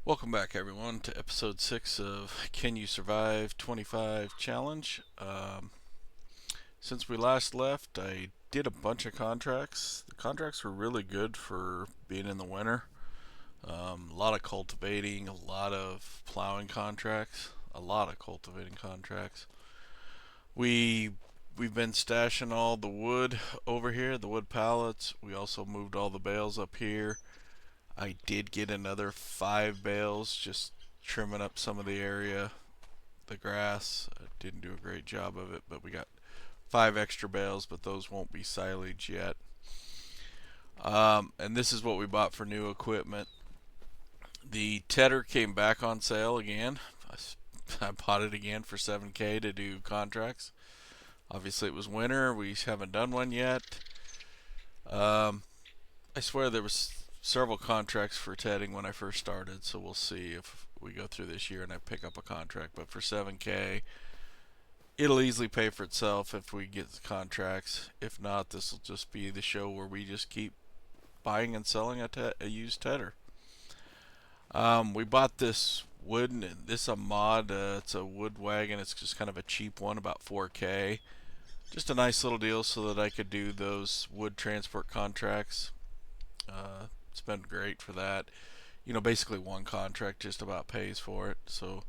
Welcome back, everyone, to episode 6 of Can You Survive 25 Challenge. Since we last left, I did a bunch of contracts. The contracts were really good for being in the winter. A lot of cultivating, a lot of plowing contracts, a lot of cultivating contracts. We we've been stashing all the wood over here, the wood pallets. We also moved all the bales up here. I did get another 5 bales, just trimming up some of the area, the grass. I didn't do a great job of it, but we got 5 extra bales, but those won't be silage yet. And this is what we bought for new equipment. The tedder came back on sale again. I bought it again for 7K to do contracts. Obviously, it was winter. We haven't done one yet. Um, I swear there was several contracts for tedding when I first started, so we'll see if we go through this year and I pick up a contract. But for 7K, it'll easily pay for itself if we get the contracts. If not, this will just be the show where we just keep buying and selling a used tedder. We bought this wood, and this is a mod. It's a wood wagon. It's just kind of a cheap one, about 4K. Just a nice little deal so that I could do those wood transport contracts. It's been great for that. Basically one contract just about pays for it. So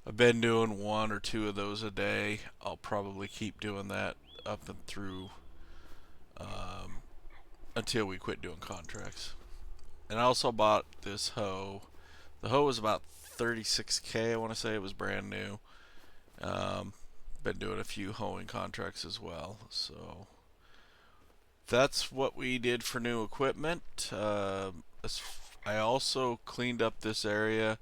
I've been doing 1 or 2 of those a day. I'll probably keep doing that up and through until we quit doing contracts. And I also bought this hoe. The hoe was about 36K. I want to say it was brand new. Um, Been doing a few hoeing contracts as well. So that's what we did for new equipment. I also cleaned up this area,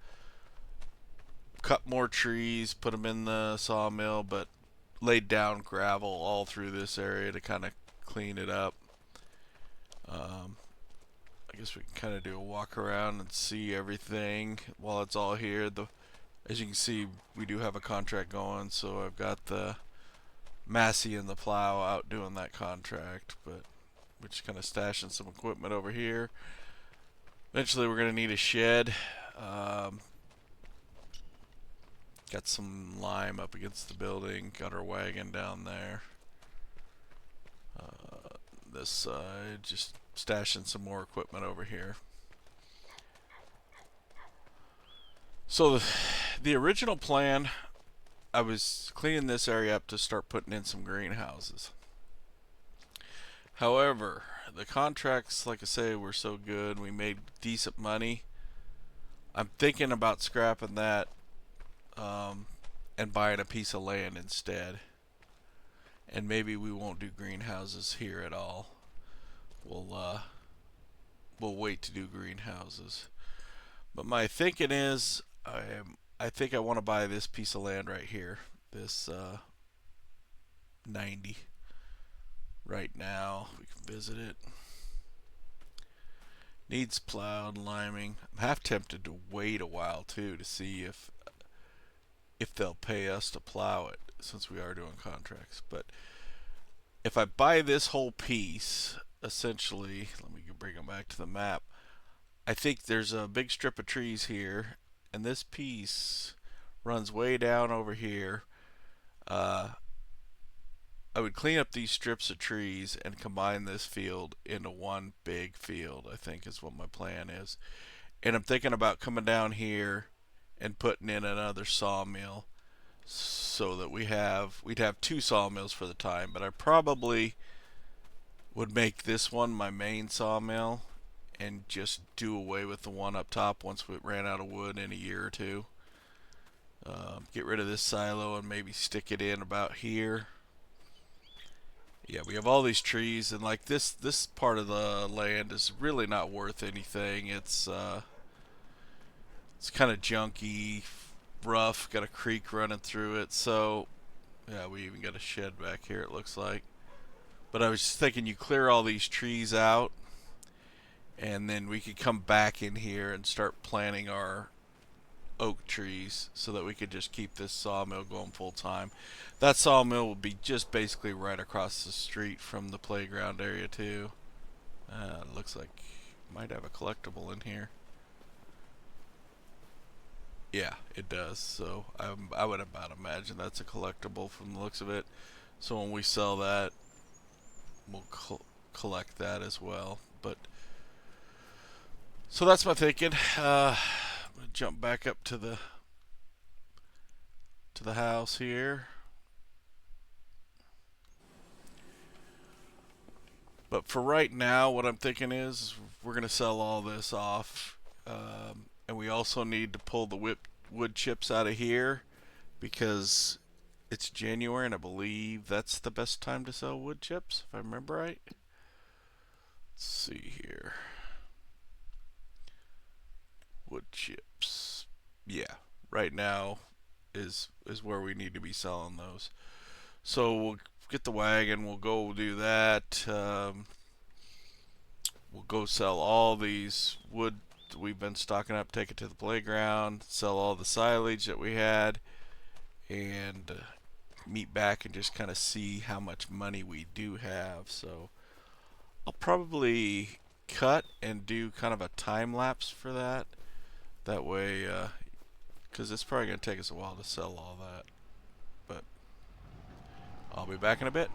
cut more trees, put them in the sawmill, but laid down gravel all through this area to kind of clean it up. Um, I guess we can kind of do a walk around and see everything while it's all here. As you can see, we do have a contract going, so I've got the Massey and the plow out doing that contract, but we're just kind of stashing some equipment over here. Eventually, we're going to need a shed. Got some lime up against the building. Got our wagon down there. This side, just stashing some more equipment over here. So the original plan, I was cleaning this area up to start putting in some greenhouses. However, the contracts, like I say, were so good. We made decent money. I'm thinking about scrapping that and buying a piece of land instead. And maybe we won't do greenhouses here at all. We'll wait to do greenhouses. But my thinking is, I think I want to buy this piece of land right here. This 90. Right now, we can visit it. Needs plowed, liming. I'm half tempted to wait a while too to see if they'll pay us to plow it, since we are doing contracts. But if I buy this whole piece, essentially, let me bring them back to the map. I think there's a big strip of trees here, and this piece runs way down over here. I would clean up these strips of trees and combine this field into one big field, I think is what my plan is. And I'm thinking about coming down here and putting in another sawmill so that we'd have 2 sawmills for the time, but I probably would make this one my main sawmill and just do away with the one up top once we ran out of wood in a year or 2. Get rid of this silo and maybe stick it in about here. Yeah, we have all these trees, and like this part of the land is really not worth anything. It's kind of junky, rough, got a creek running through it. So yeah, we even got a shed back here, it looks like. But I was just thinking, you clear all these trees out, and then we could come back in here and start planting our oak trees so that we could just keep this sawmill going full time. That sawmill will be just basically right across the street from the playground area too. It looks like might have a collectible in here. Yeah, it does. So I would about imagine that's a collectible from the looks of it. So when we sell that, we'll collect that as well. But so that's my thinking. I'm gonna jump back up to the house here. But for right now, what I'm thinking is we're going to sell all this off. And we also need to pull the wood chips out of here because it's January and I believe that's the best time to sell wood chips, if I remember right. Let's see here. Wood chips. Yeah, right now is where we need to be selling those. So we'll get the wagon. We'll go do that. We'll go sell all these wood that we've been stocking up, take it to the playground, sell all the silage that we had, and meet back and just kind of see how much money we do have. So I'll probably cut and do kind of a time lapse for that. That way, because it's probably going to take us a while to sell all that. But I'll be back in a bit.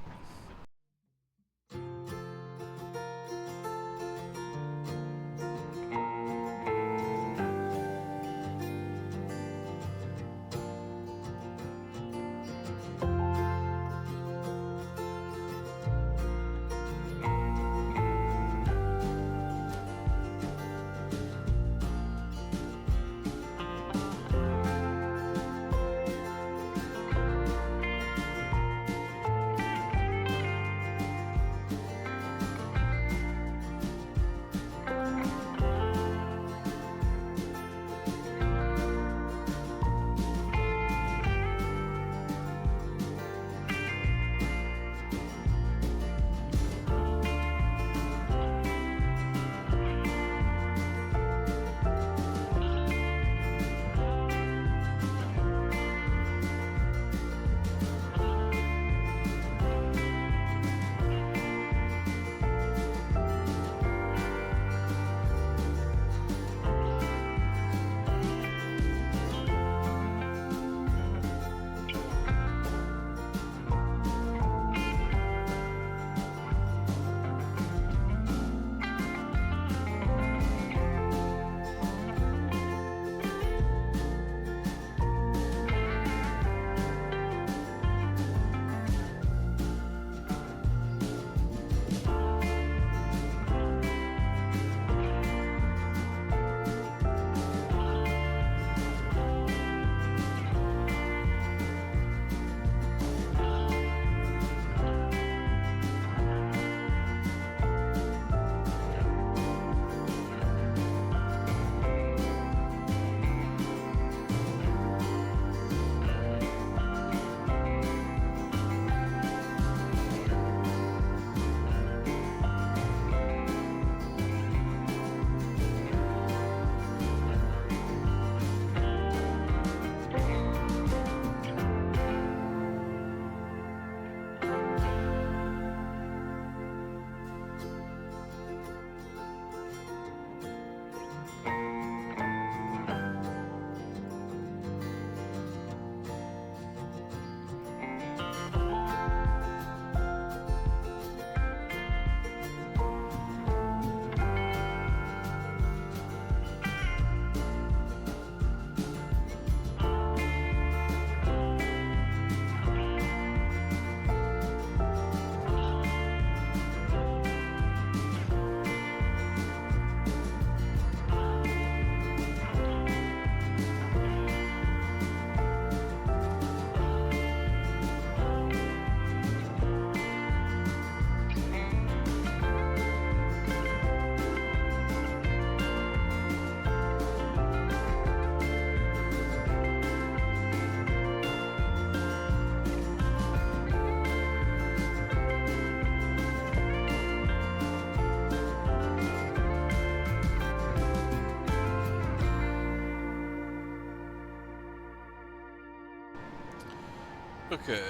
Okay,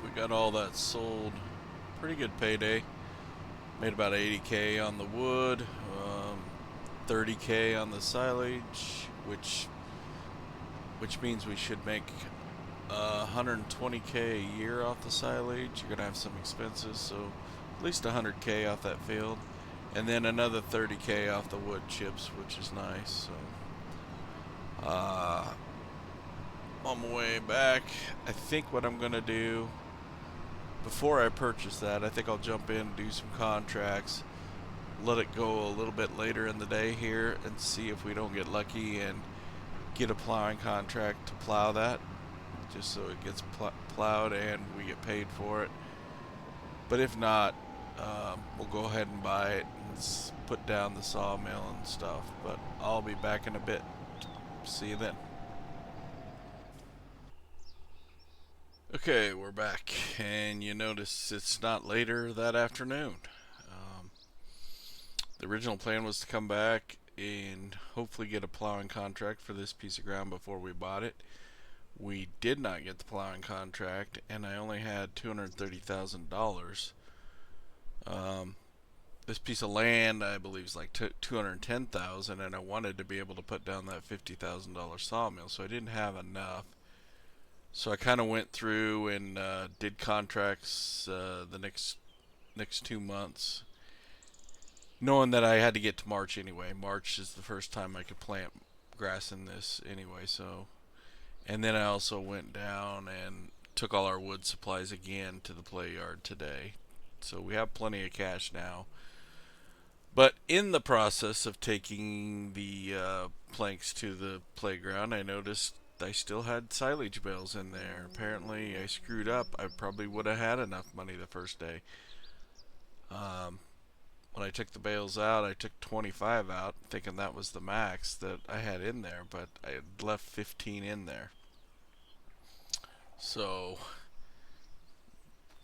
we got all that sold. Pretty good payday. Made about 80K on the wood, 30K on the silage, which which means we should make 120K a year off the silage. You're gonna have some expenses, so at least 100K off that field, and then another 30K off the wood chips, which is nice. So on my way back, I think what I'm gonna do before I purchase that, I think I'll jump in and do some contracts, let it go a little bit later in the day here, and see if we don't get lucky and get a plowing contract to plow that, just so it gets plowed and we get paid for it. But if not, we'll go ahead and buy it and put down the sawmill and stuff. But I'll be back in a bit. See you then. Okay, we're back, and you notice it's not later that afternoon. The original plan was to come back and hopefully get a plowing contract for this piece of ground before we bought it. We did not get the plowing contract, and I only had $230,000. This piece of land, I believe, is like $210,000, and I wanted to be able to put down that $50,000 sawmill, so I didn't have enough. So I kind of went through and did contracts the next 2 months, knowing that I had to get to March anyway. March is the first time I could plant grass in this anyway. So, and then I also went down and took all our wood supplies again to the play yard today. So we have plenty of cash now. But in the process of taking the planks to the playground, I noticed I still had silage bales in there. Apparently, I screwed up. I probably would have had enough money the first day. When I took the bales out, I took 25 out, thinking that was the max that I had in there, but I had left 15 in there. So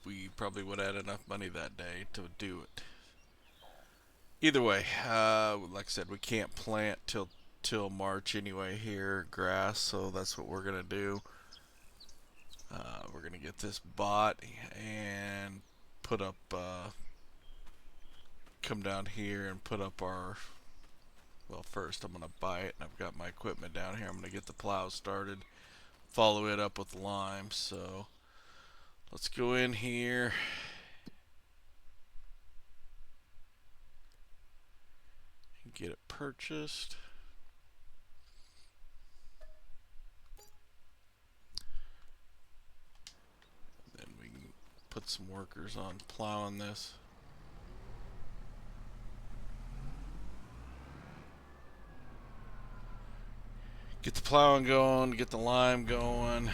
we probably would have had enough money that day to do it. Either way, like I said, we can't plant till March anyway here, grass, so that's what we're gonna do. We're gonna get this bought and put up, come down here and put up our, well, first I'm gonna buy it, and I've got my equipment down here. I'm gonna get the plow started, follow it up with lime. So let's go in here and get it purchased. Then we can put some workers on plowing this. Get the plowing going, get the lime going.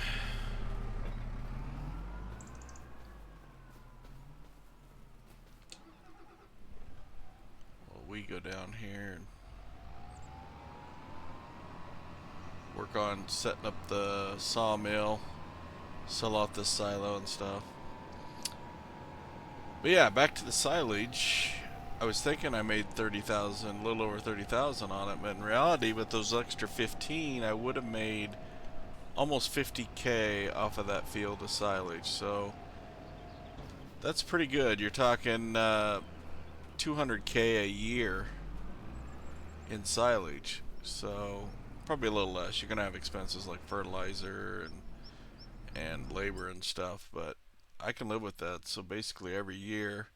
Well, we go down here and work on setting up the sawmill, sell off this silo and stuff. But yeah, back to the silage. I was thinking I made 30,000, a little over 30,000 on it, but in reality, with those extra 15, I would have made almost 50K off of that field of silage. So that's pretty good. You're talking 200K a year in silage. So probably a little less. You're gonna have expenses like fertilizer and labor and stuff, but I can live with that. So basically, every year,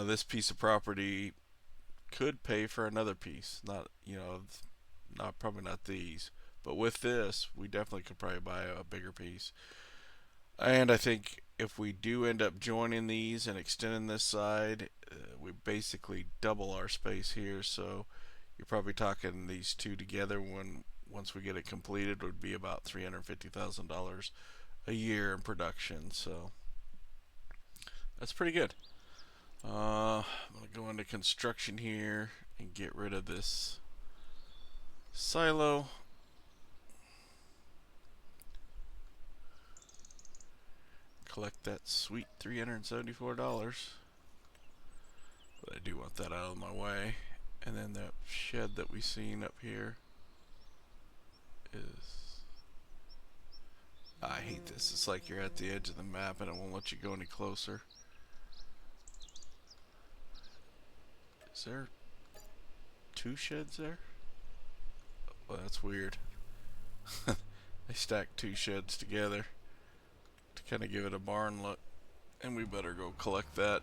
this piece of property could pay for another piece. Not, not probably not these, but with this, we definitely could probably buy a bigger piece. And I think if we do end up joining these and extending this side, we basically double our space here. So you're probably talking these two together, once we get it completed, would be about $350,000 a year in production. So that's pretty good. I'm going to go into construction here and get rid of this silo. Collect that sweet $374. But I do want that out of my way. And then that shed that we seen up here is... I hate this. It's like you're at the edge of the map and it won't let you go any closer. Is there 2 sheds there? Well, that's weird. I stacked two sheds together to kind of give it a barn look, and we better go collect that.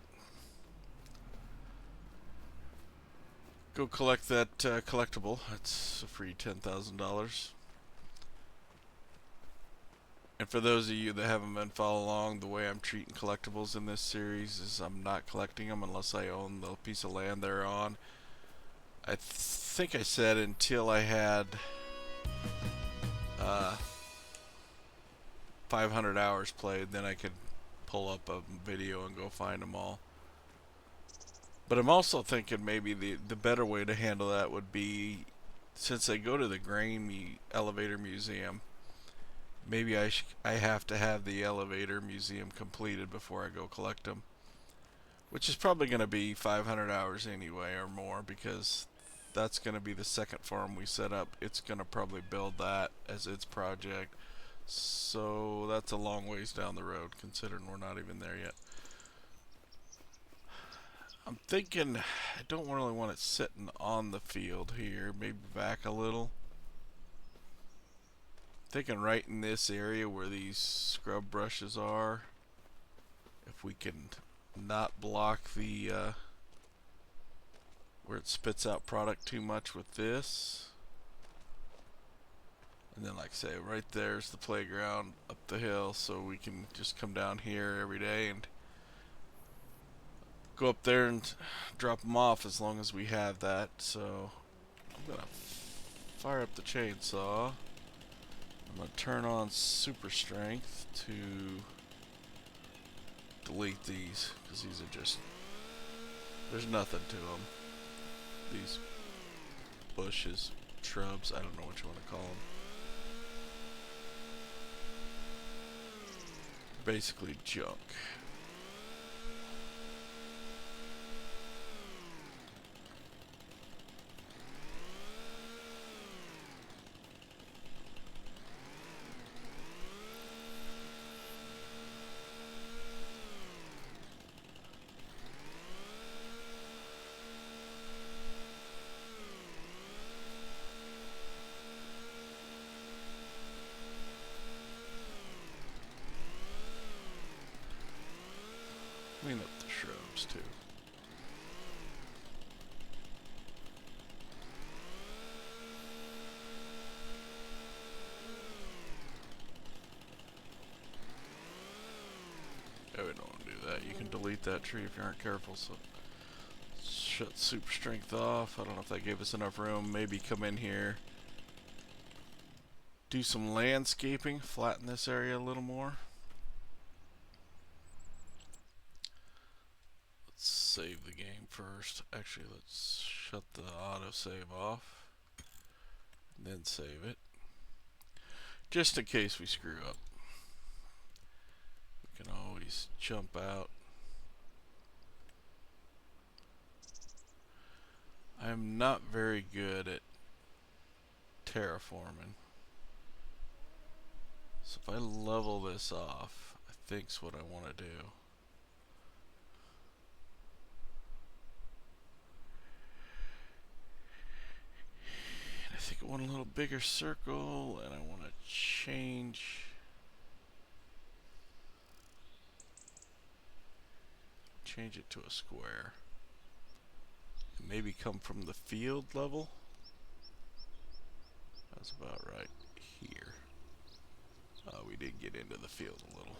Go collect that collectible. That's a free $10,000. And for those of you that haven't been following along, the way I'm treating collectibles in this series is I'm not collecting them unless I own the piece of land they're on. I think I said until I had 500 hours played, then I could pull up a video and go find them all. But I'm also thinking maybe the better way to handle that would be, since I go to the grain elevator museum, maybe I have to have the elevator museum completed before I go collect them, which is probably going to be 500 hours anyway or more, because that's going to be the second farm we set up. It's going to probably build that as its project, so that's a long ways down the road considering we're not even there yet. I'm thinking I don't really want it sitting on the field here, maybe back a little. Thinking right in this area where these scrub brushes are, if we can not block the where it spits out product too much with this. And then, like I say, right there's the playground up the hill, so we can just come down here every day and go up there and drop them off as long as we have that. So I'm gonna fire up the chainsaw. I'm gonna turn on super strength to delete these, because these are just, there's nothing to them. These bushes, shrubs, I don't know what you want to call them. Basically junk. Clean up the shrubs too. Yeah, we don't want to do that. You can delete that tree if you aren't careful. So shut super strength off. I don't know if that gave us enough room. Maybe come in here, do some landscaping, flatten this area a little more. Let's save the game first. Actually, let's shut the autosave off, and then save it, just in case we screw up. We can always jump out. I'm not very good at terraforming, so if I level this off, I think's what I want to do. And I think I want a little bigger circle, and I want to change it to a square. And maybe come from the field level. That's about right here. We did get into the field a little.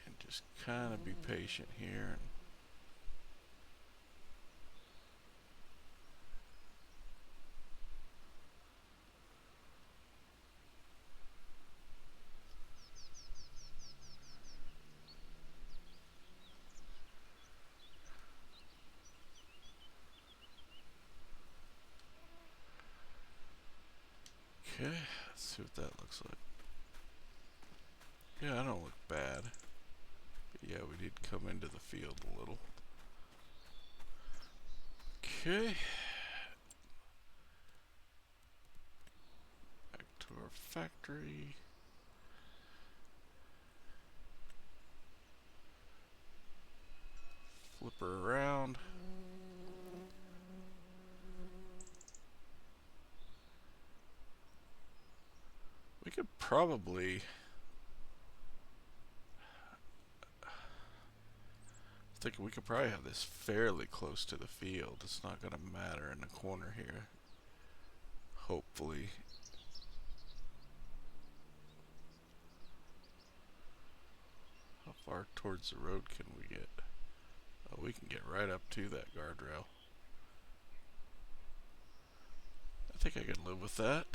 And just kind of be patient here. Okay, let's see what that looks like. Yeah, I don't look bad. But yeah, we did come into the field a little. Okay. Back to our factory. Flip her around. could probably... I think we could probably have this fairly close to the field. It's not going to matter in the corner here. Hopefully. How far towards the road can we get? Oh, we can get right up to that guardrail. I think I can live with that.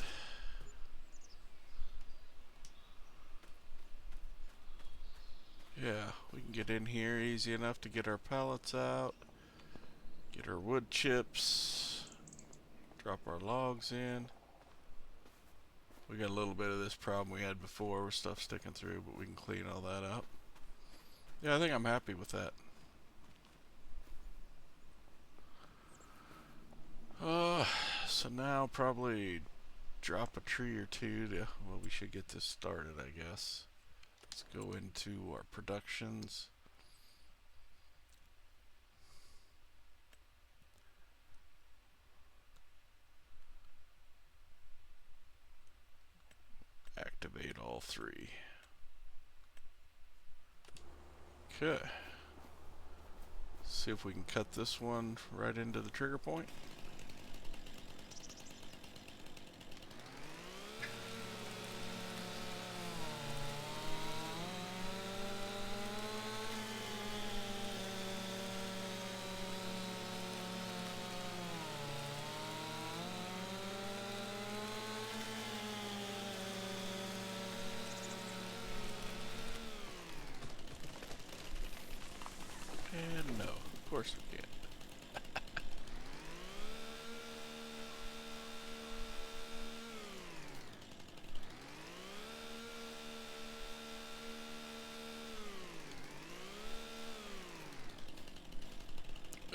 Yeah, we can get in here easy enough to get our pallets out, get our wood chips, drop our logs in. We got a little bit of this problem we had before with stuff sticking through, but we can clean all that up. Yeah, I think I'm happy with that. So now probably drop a tree or two to, well, we should get this started, I guess. Let's go into our productions. Activate all three. Okay. See if we can cut this one right into the trigger point. And no, of course we can't.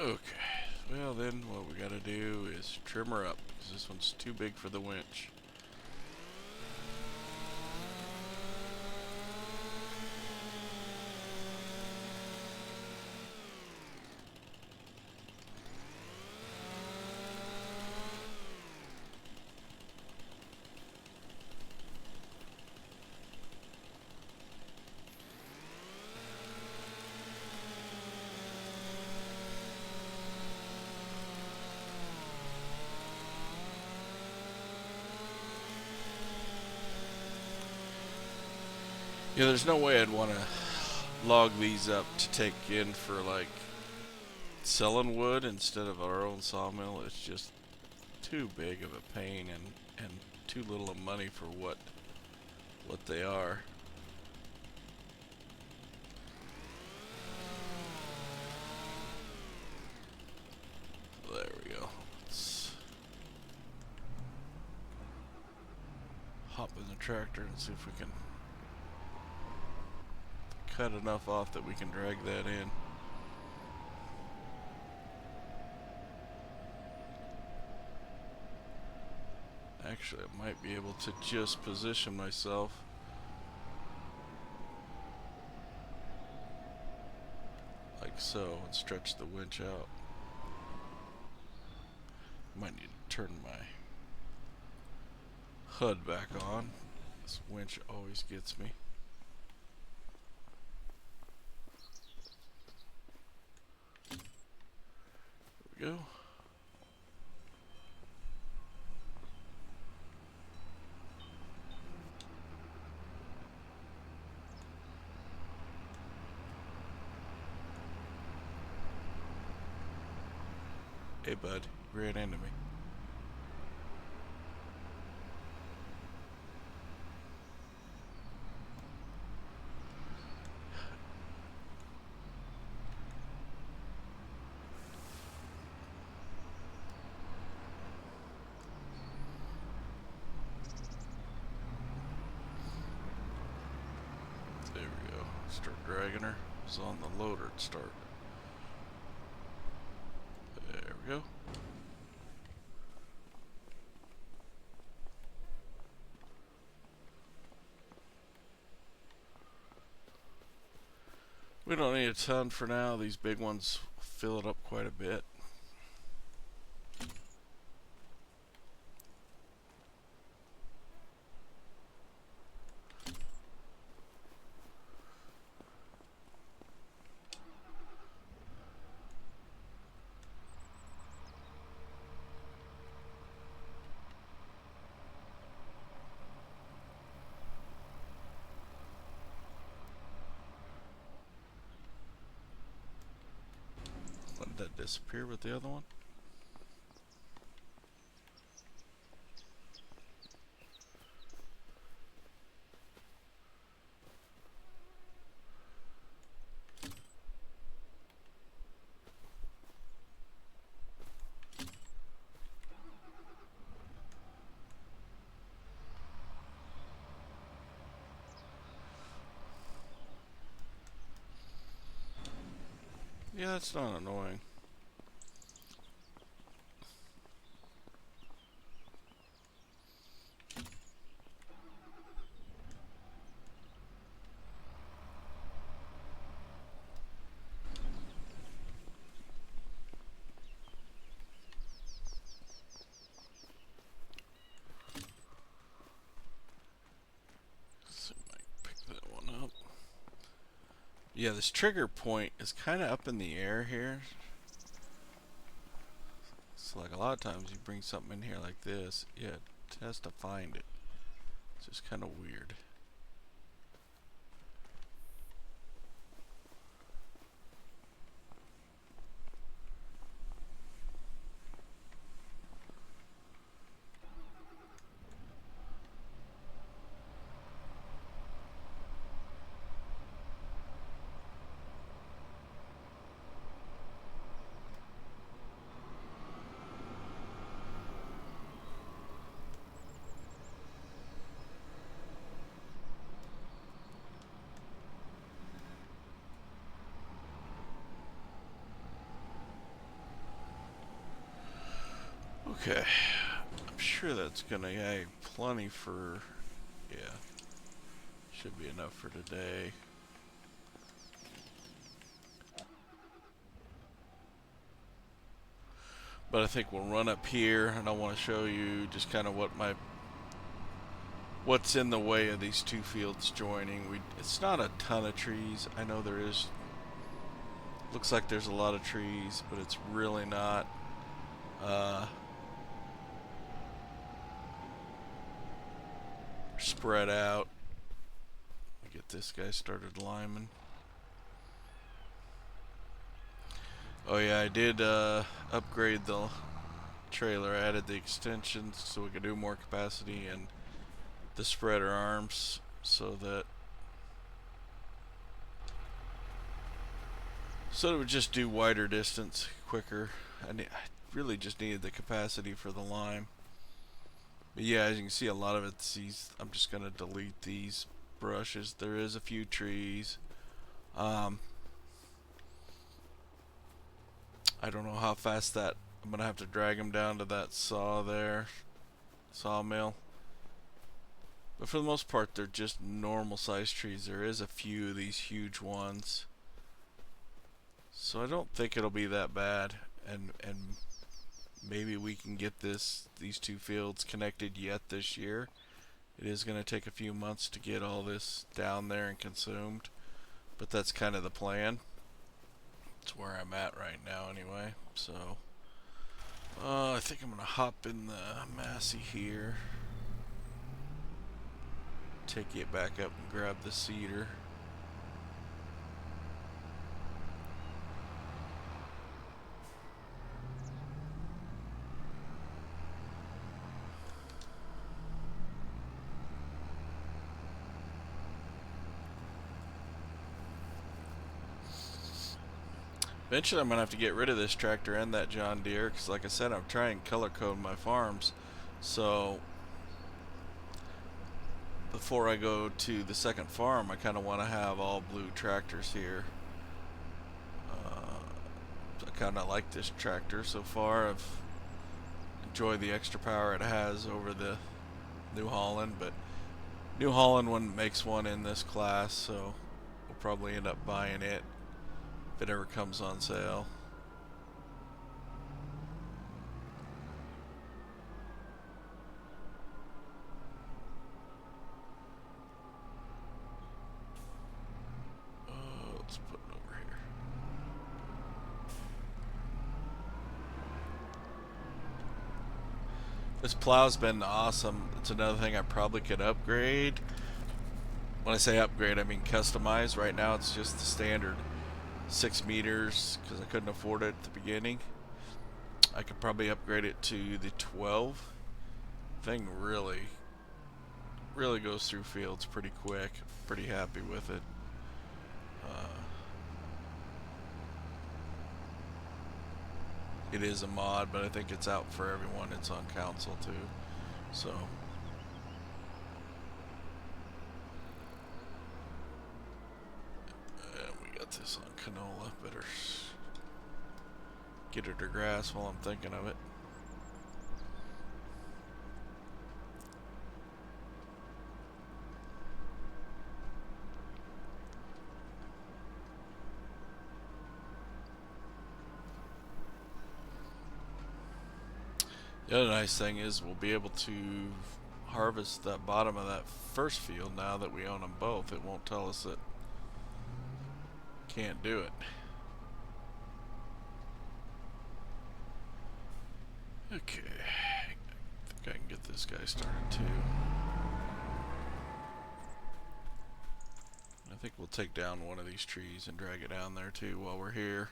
Okay, well then what we gotta do is trim her up, because this one's too big for the winch. Yeah, there's no way I'd want to log these up to take in for like selling wood instead of our own sawmill. It's just too big of a pain and too little of money for what they are. There we go. Let's hop in the tractor and see if we can cut enough off that we can drag that in. Actually, I might be able to just position myself like so and stretch the winch out. Might need to turn my HUD back on. This winch always gets me. There we go. Hey bud, you ran into me. There we go. Start dragging her. It's on the loader to start. There we go. We don't need a ton for now. These big ones fill it up quite a bit. disappear with the other one? Yeah, that's not annoying. So I might pick that one up. Yeah, this trigger point is kind of up in the air here. So like a lot of times you bring something in here like this, yeah, it has to find it. It's just kind of weird. Okay, I'm sure that's gonna have plenty for, yeah, should be enough for today. But I think we'll run up here, and I want to show you just kind of what's in the way of these two fields joining. It's not a ton of trees. I know there is. Looks like there's a lot of trees, but it's really not. Spread out. Get this guy started liming. Oh yeah, I did upgrade the trailer. I added the extensions so we could do more capacity and the spreader arms so that it would just do wider distance quicker. I really just needed the capacity for the lime. But yeah, as you can see, a lot of it's these. I'm just gonna delete these brushes. There is a few trees. I don't know how fast that. I'm gonna have to drag them down to that sawmill. But for the most part, they're just normal sized trees. There is a few of these huge ones, so I don't think it'll be that bad. And maybe we can get these two fields connected yet this year. It is going to take a few months to get all this down there and consumed, but that's kind of the plan. That's where I'm at right now anyway. So I think I'm going to hop in the Massey here, take it back up and grab the cedar. Eventually I'm going to have to get rid of this tractor and that John Deere, because like I said, I'm trying to color code my farms. So before I go to the second farm, I kind of want to have all blue tractors here. I kind of like this tractor so far. I've enjoyed the extra power it has over the New Holland, but New Holland one makes one in this class, so we'll probably end up buying it if it ever comes on sale. Let's put it over here. This plow's been awesome. It's another thing I probably could upgrade. When I say upgrade, I mean customize. Right now it's just the standard. 6 meters because I couldn't afford it at the beginning. I could probably upgrade it to the 12. Thing really goes through fields pretty quick. Pretty happy with it. It is a mod, but I think it's out for everyone. It's on console too. So we got this on canola. Better get it to grass while I'm thinking of it. The other nice thing is we'll be able to harvest that bottom of that first field now that we own them both. It won't tell us that can't do it. Okay, I think I can get this guy started too. I think we'll take down one of these trees and drag it down there too while we're here.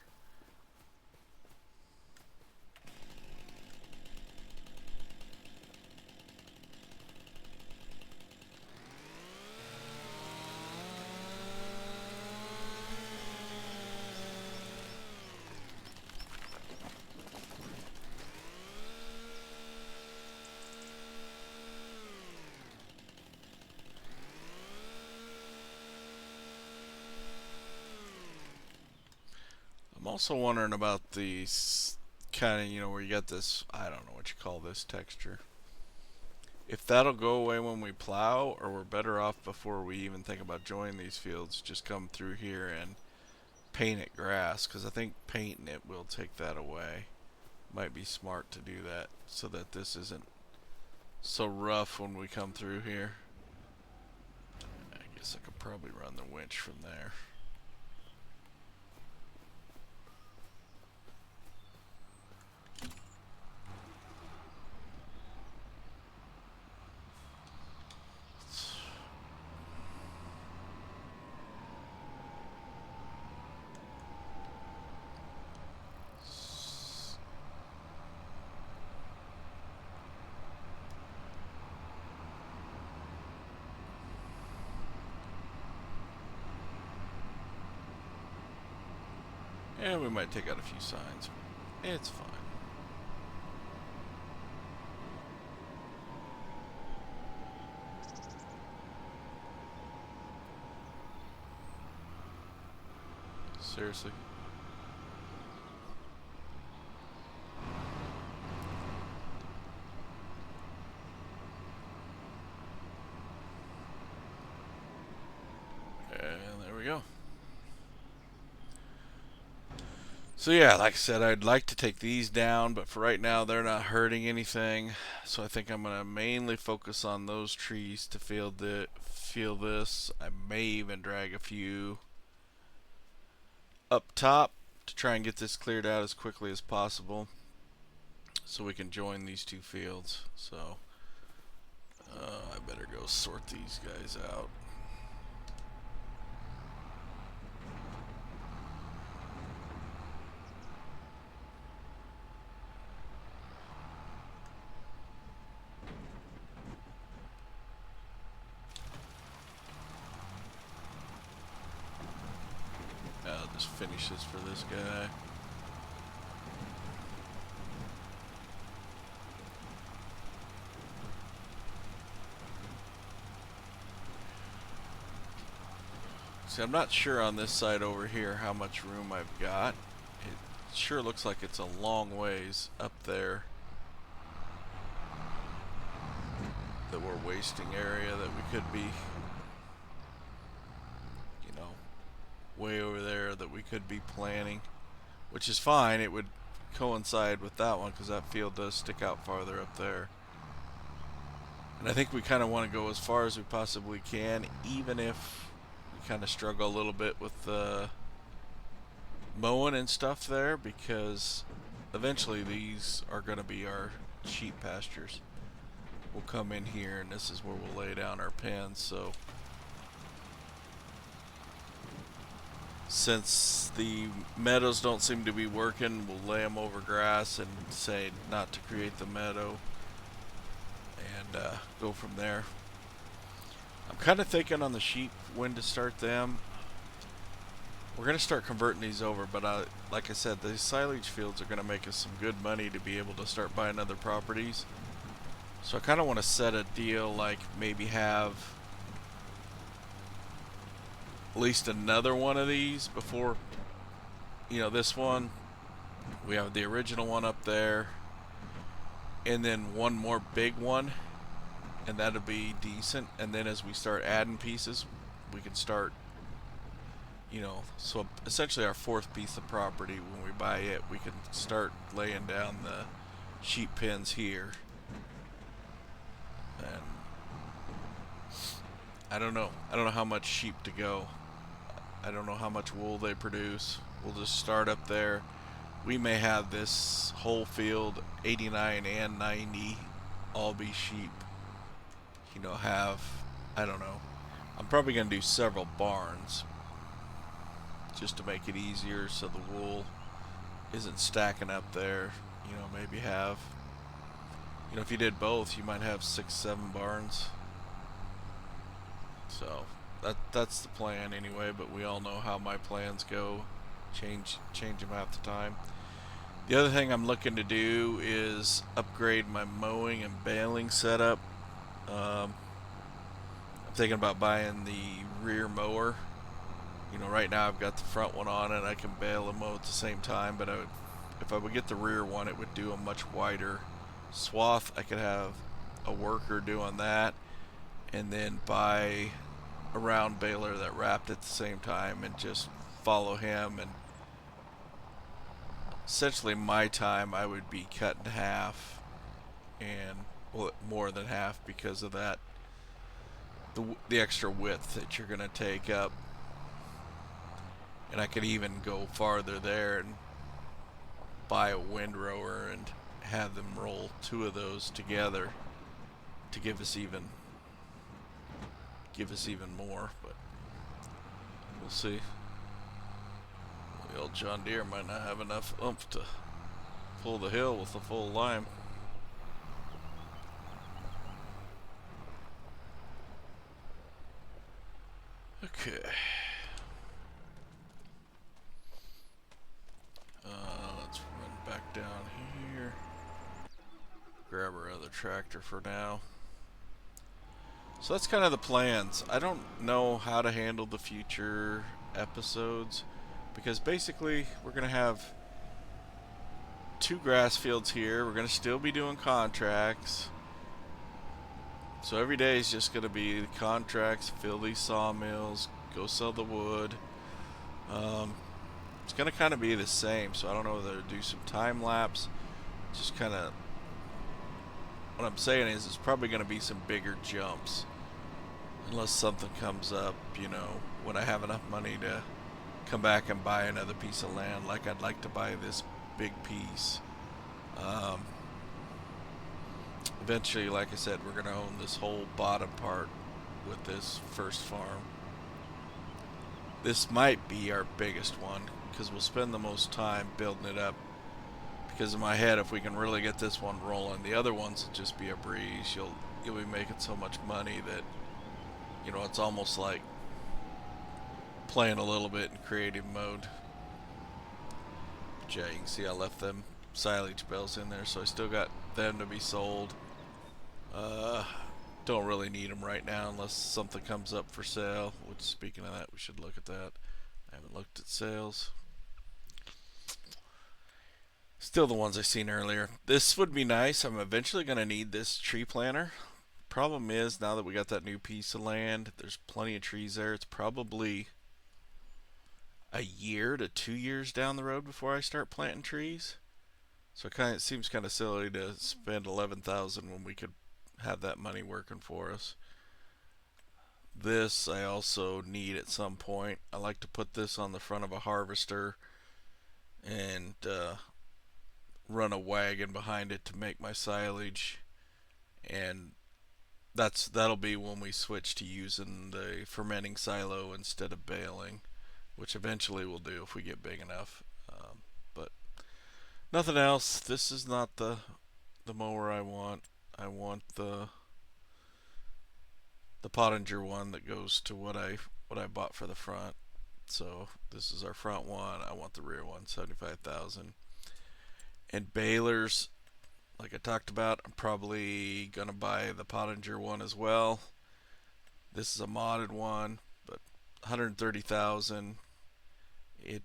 I'm also wondering about these kind of, you know, where you got this, I don't know what you call this texture. If that'll go away when we plow, or we're better off before we even think about joining these fields, just come through here and paint it grass, because I think painting it will take that away. Might be smart to do that so that this isn't so rough when we come through here. I guess I could probably run the winch from there. And we might take out a few signs. It's fine. Seriously. And there we go. So yeah, like I said, I'd like to take these down, but for right now they're not hurting anything. So I think I'm going to mainly focus on those trees to feel this. I may even drag a few up top to try and get this cleared out as quickly as possible so we can join these two fields. So I better go sort these guys out. I'll just finish this for this guy. See, I'm not sure on this side over here how much room I've got. It sure looks like it's a long ways up there that we're wasting area that we could be, you know, way over there that we could be planting, which is fine. It would coincide with that one because that field does stick out farther up there. And I think we kind of want to go as far as we possibly can, even if we kind of struggle a little bit with the mowing and stuff there, because eventually these are going to be our sheep pastures. We'll come in here and this is where we'll lay down our pens. So Since the meadows don't seem to be working, we'll lay them over grass and say not to create the meadow, and go from there. I'm kind of thinking on the sheep when to start them. We're going to start converting these over, but like I said, the silage fields are going to make us some good money to be able to start buying other properties. So I kind of want to set a deal, like maybe have at least another one of these before, this one. We have the original one up there, and then one more big one, and that'll be decent. And then as we start adding pieces, we can start, so essentially our fourth piece of property, when we buy it, we can start laying down the sheep pens here. And I don't know how much sheep to go. I don't know how much wool they produce. We'll just start up there. We may have this whole field, 89 and 90, all be sheep. I don't know. I'm probably going to do several barns just to make it easier so the wool isn't stacking up there. Maybe have, if you did both, you might have 6, 7 barns. So that's the plan anyway, but we all know how my plans go. Change them half the time. The other thing I'm looking to do is upgrade my mowing and baling setup. I'm thinking about buying the rear mower. Right now I've got the front one on and I can bale and mow at the same time, but if I would get the rear one, it would do a much wider swath. I could have a worker doing that, and then buy a round baler that wrapped at the same time and just follow him. And essentially my time I would be cut in half, and more than half, because of that, the extra width that you're going to take up. And I could even go farther there and buy a windrower and have them roll 2 of those together to give us even more, but we'll see. The old John Deere might not have enough oomph to pull the hill with a full line. Okay. Let's run back down here. Grab our other tractor for now. So that's kind of the plans. I don't know how to handle the future episodes, because basically we're going to have 2 grass fields here. We're going to still be doing contracts. So every day is just going to be the contracts, fill these sawmills, go sell the wood. It's going to kind of be the same, so I don't know whether to do some time lapse. Just kind of, what I'm saying is it's probably going to be some bigger jumps, unless something comes up, when I have enough money to come back and buy another piece of land. Like I'd like to buy this big piece. Eventually, like I said, we're going to own this whole bottom part with this first farm. This might be our biggest one, because we'll spend the most time building it up. Because in my head, if we can really get this one rolling, the other ones will just be a breeze. You'll be making so much money that, it's almost like playing a little bit in creative mode. But yeah, you can see I left them silage bales in there, so I still got them to be sold. Don't really need them right now unless something comes up for sale, which, speaking of that, we should look at that. I haven't looked at sales. Still the ones I seen earlier. This would be nice. I'm eventually going to need this tree planter. Problem is, now that we got that new piece of land, there's plenty of trees there. It's probably a year to 2 years down the road before I start planting trees. So it seems kind of silly to spend $11,000 when we could have that money working for us. This I also need at some point. I like to put this on the front of a harvester and run a wagon behind it to make my silage, and that'll be when we switch to using the fermenting silo instead of baling. which eventually we'll do if we get big enough. But nothing else. This is not the mower I want. I want the Pottinger one that goes to what I bought for the front. So this is our front one. I want the rear one, 75,000. And balers, like I talked about, I'm probably gonna buy the Pottinger one as well. This is a modded one, but 130,000. It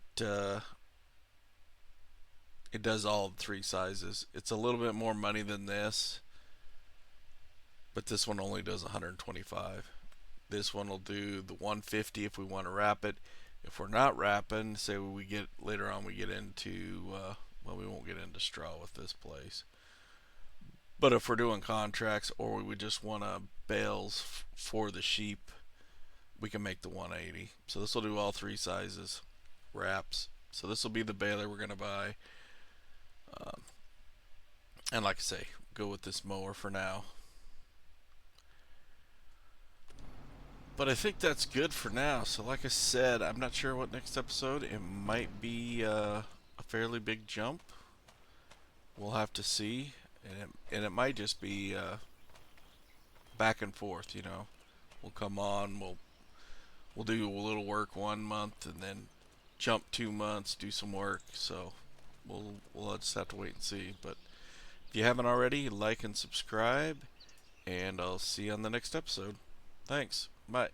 it does all three sizes. It's a little bit more money than this, but this one only does 125. This one will do the 150 if we want to wrap it. If we're not wrapping, say we get later on, we get into well, we won't get into straw with this place. But if we're doing contracts or we would just want to bales for the sheep, we can make the 180. So this will do all three sizes, wraps. So this will be the baler we're gonna buy. And like I say, go with this mower for now. But I think that's good for now. So like I said, I'm not sure what next episode. It might be a fairly big jump. We'll have to see. And it might just be back and forth, you know. We'll come on, we'll do a little work 1 month and then jump 2 months, do some work. So we'll just have to wait and see. But if you haven't already, like and subscribe, and I'll see you on the next episode. Thanks. Bye.